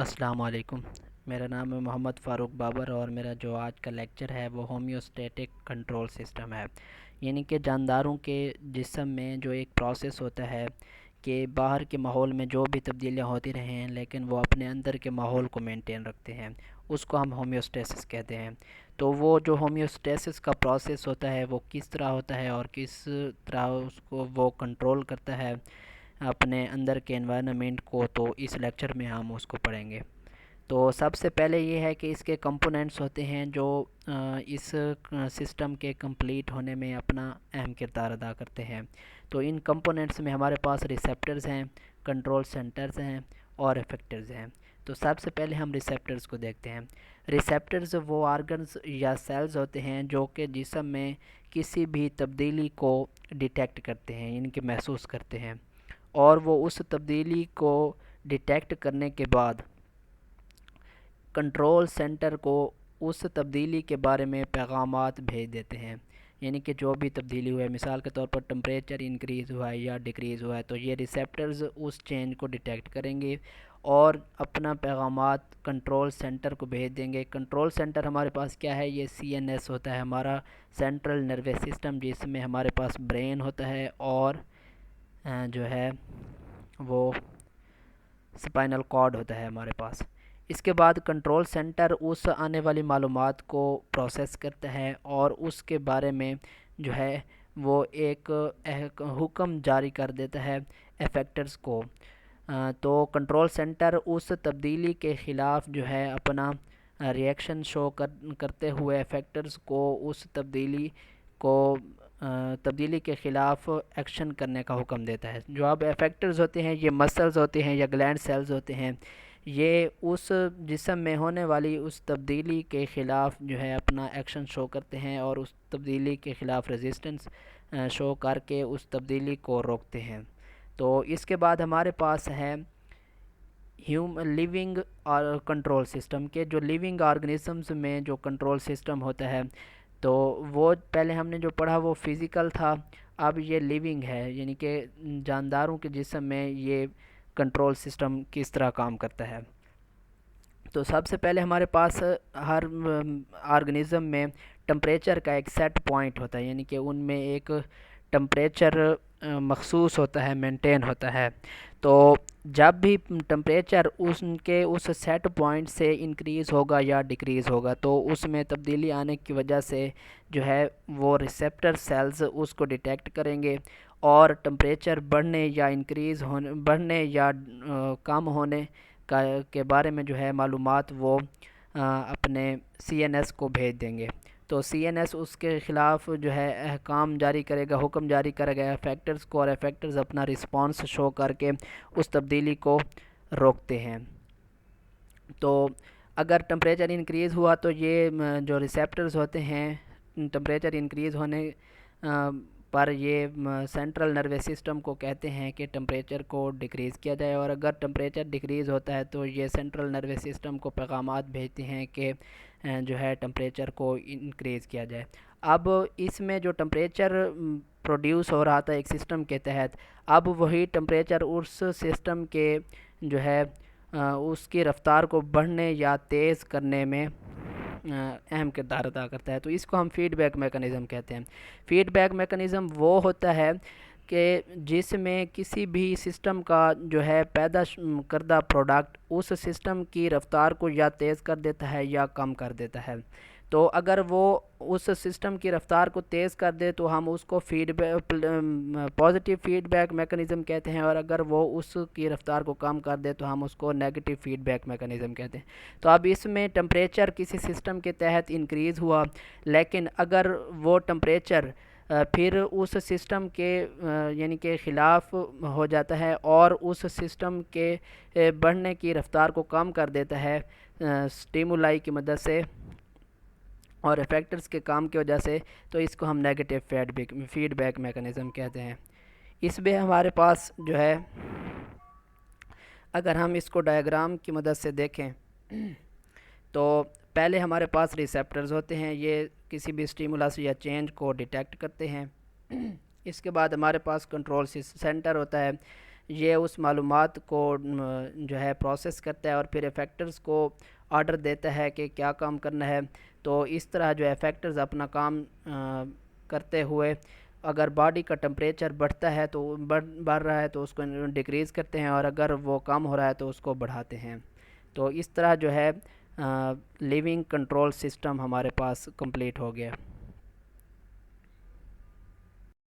السلام علیکم۔ میرا نام ہے محمد فاروق بابر اور میرا جو آج کا لیکچر ہے وہ ہومیوسٹیٹک کنٹرول سسٹم ہے، یعنی کہ جانداروں کے جسم میں جو ایک پروسیس ہوتا ہے کہ باہر کے ماحول میں جو بھی تبدیلیاں ہوتی رہیں لیکن وہ اپنے اندر کے ماحول کو مینٹین رکھتے ہیں، اس کو ہم ہومیوسٹیسس کہتے ہیں۔ تو وہ جو ہومیوسٹیسس کا پروسیس ہوتا ہے وہ کس طرح ہوتا ہے اور کس طرح اس کو وہ کنٹرول کرتا ہے اپنے اندر کے انوائرنمنٹ کو، تو اس لیکچر میں ہم اس کو پڑھیں گے۔ تو سب سے پہلے یہ ہے کہ اس کے کمپوننٹس ہوتے ہیں جو اس سسٹم کے کمپلیٹ ہونے میں اپنا اہم کردار ادا کرتے ہیں۔ تو ان کمپوننٹس میں ہمارے پاس ریسیپٹرز ہیں، کنٹرول سینٹرز ہیں اور افیکٹرز ہیں۔ تو سب سے پہلے ہم ریسیپٹرز کو دیکھتے ہیں۔ ریسیپٹرز وہ آرگنز یا سیلز ہوتے ہیں جو کہ جسم میں کسی بھی تبدیلی کو ڈیٹیکٹ کرتے ہیں، یعنی کہ محسوس کرتے ہیں، اور وہ اس تبدیلی کو ڈیٹیکٹ کرنے کے بعد کنٹرول سینٹر کو اس تبدیلی کے بارے میں پیغامات بھیج دیتے ہیں۔ یعنی کہ جو بھی تبدیلی ہوا ہے، مثال کے طور پر ٹمپریچر انکریز ہوا ہے یا ڈیکریز ہوا ہے، تو یہ ریسیپٹرز اس چینج کو ڈیٹیکٹ کریں گے اور اپنا پیغامات کنٹرول سینٹر کو بھیج دیں گے۔ کنٹرول سینٹر ہمارے پاس کیا ہے؟ یہ سی این ایس ہوتا ہے، ہمارا سینٹرل نروس سسٹم، جس میں ہمارے پاس برین ہوتا ہے اور جو ہے وہ سپائنل کارڈ ہوتا ہے ہمارے پاس۔ اس کے بعد کنٹرول سینٹر اس آنے والی معلومات کو پروسیس کرتا ہے اور اس کے بارے میں جو ہے وہ ایک حکم جاری کر دیتا ہے افیکٹرز کو۔ تو کنٹرول سینٹر اس تبدیلی کے خلاف جو ہے اپنا ریئیکشن شو کرتے ہوئے افیکٹرز کو اس تبدیلی کے خلاف ایکشن کرنے کا حکم دیتا ہے۔ جو اب افیکٹرز ہوتے ہیں یہ مسلز ہوتے ہیں یا گلینڈ سیلز ہوتے ہیں، یہ اس جسم میں ہونے والی اس تبدیلی کے خلاف جو ہے اپنا ایکشن شو کرتے ہیں اور اس تبدیلی کے خلاف ریزسٹنس شو کر کے اس تبدیلی کو روکتے ہیں۔ تو اس کے بعد ہمارے پاس ہے لیونگ اور کنٹرول سسٹم کے جو لیونگ آرگنزمز میں جو کنٹرول سسٹم ہوتا ہے، تو وہ پہلے ہم نے جو پڑھا وہ فزیکل تھا، اب یہ لیونگ ہے، یعنی کہ جانداروں کے جسم میں یہ کنٹرول سسٹم کس طرح کام کرتا ہے۔ تو سب سے پہلے ہمارے پاس ہر آرگنزم میں ٹمپریچر کا ایک سیٹ پوائنٹ ہوتا ہے، یعنی کہ ان میں ایک ٹمپریچر مخصوص ہوتا ہے، مینٹین ہوتا ہے۔ تو جب بھی ٹمپریچر اس سیٹ پوائنٹ سے انکریز ہوگا یا ڈیکریز ہوگا تو اس میں تبدیلی آنے کی وجہ سے جو ہے وہ ریسیپٹر سیلز اس کو ڈیٹیکٹ کریں گے اور ٹمپریچر بڑھنے یا کم ہونے کے بارے میں جو ہے معلومات وہ اپنے سی این ایس کو بھیج دیں گے۔ تو سی این ایس اس کے خلاف جو ہے احکام جاری کرے گا، حکم جاری کرے گا افیکٹرز کو، اور افیکٹرز اپنا رسپانس شو کر کے اس تبدیلی کو روکتے ہیں۔ تو اگر ٹمپریچر انکریز ہوا تو یہ جو ریسیپٹرز ہوتے ہیں ٹمپریچر انکریز ہونے پر یہ سینٹرل نروس سسٹم کو کہتے ہیں کہ ٹمپریچر کو ڈیکریز کیا جائے، اور اگر ٹمپریچر ڈیکریز ہوتا ہے تو یہ سینٹرل نروس سسٹم کو پیغامات بھیجتے ہیں کہ جو ہے ٹمپریچر کو انکریز کیا جائے۔ اب اس میں جو ٹمپریچر پروڈیوس ہو رہا تھا ایک سسٹم کے تحت، اب وہی ٹمپریچر اس سسٹم کے جو ہے اس کی رفتار کو بڑھنے یا تیز کرنے میں اہم کردار ادا کرتا ہے۔ تو اس کو ہم فیڈ بیک میکانزم کہتے ہیں۔ فیڈ بیک میکانزم وہ ہوتا ہے کہ جس میں کسی بھی سسٹم کا جو ہے پیدا کردہ پروڈکٹ اس سسٹم کی رفتار کو یا تیز کر دیتا ہے یا کم کر دیتا ہے۔ تو اگر وہ اس سسٹم کی رفتار کو تیز کر دے تو ہم اس کو پازیٹیو فیڈ بیک میکانزم کہتے ہیں، اور اگر وہ اس کی رفتار کو کم کر دے تو ہم اس کو نیگیٹو فیڈ بیک میکانزم کہتے ہیں۔ تو اب اس میں ٹمپریچر کسی سسٹم کے تحت انکریز ہوا، لیکن اگر وہ ٹمپریچر پھر اس سسٹم کے یعنی کہ خلاف ہو جاتا ہے اور اس سسٹم کے بڑھنے کی رفتار کو کم کر دیتا ہے سٹیمولائی کی مدد سے اور افیکٹرز کے کام کی وجہ سے، تو اس کو ہم نیگیٹو فیڈ بیک میکانزم کہتے ہیں۔ اس میں ہمارے پاس جو ہے اگر ہم اس کو ڈائیگرام کی مدد سے دیکھیں تو پہلے ہمارے پاس ریسیپٹرز ہوتے ہیں، یہ کسی بھی سٹیمولاس یا چینج کو ڈیٹیکٹ کرتے ہیں۔ اس کے بعد ہمارے پاس کنٹرول سینٹر ہوتا ہے، یہ اس معلومات کو جو ہے پروسیس کرتا ہے اور پھر افیکٹرز کو آرڈر دیتا ہے کہ کیا کام کرنا ہے۔ تو اس طرح جو افیکٹرز اپنا کام کرتے ہوئے اگر باڈی کا ٹمپریچر بڑھتا ہے تو بڑھ رہا ہے تو اس کو ڈکریز کرتے ہیں، اور اگر وہ کم ہو رہا ہے تو اس کو بڑھاتے ہیں۔ تو اس طرح جو ہے لیونگ کنٹرول سسٹم ہمارے پاس کمپلیٹ ہو گیا۔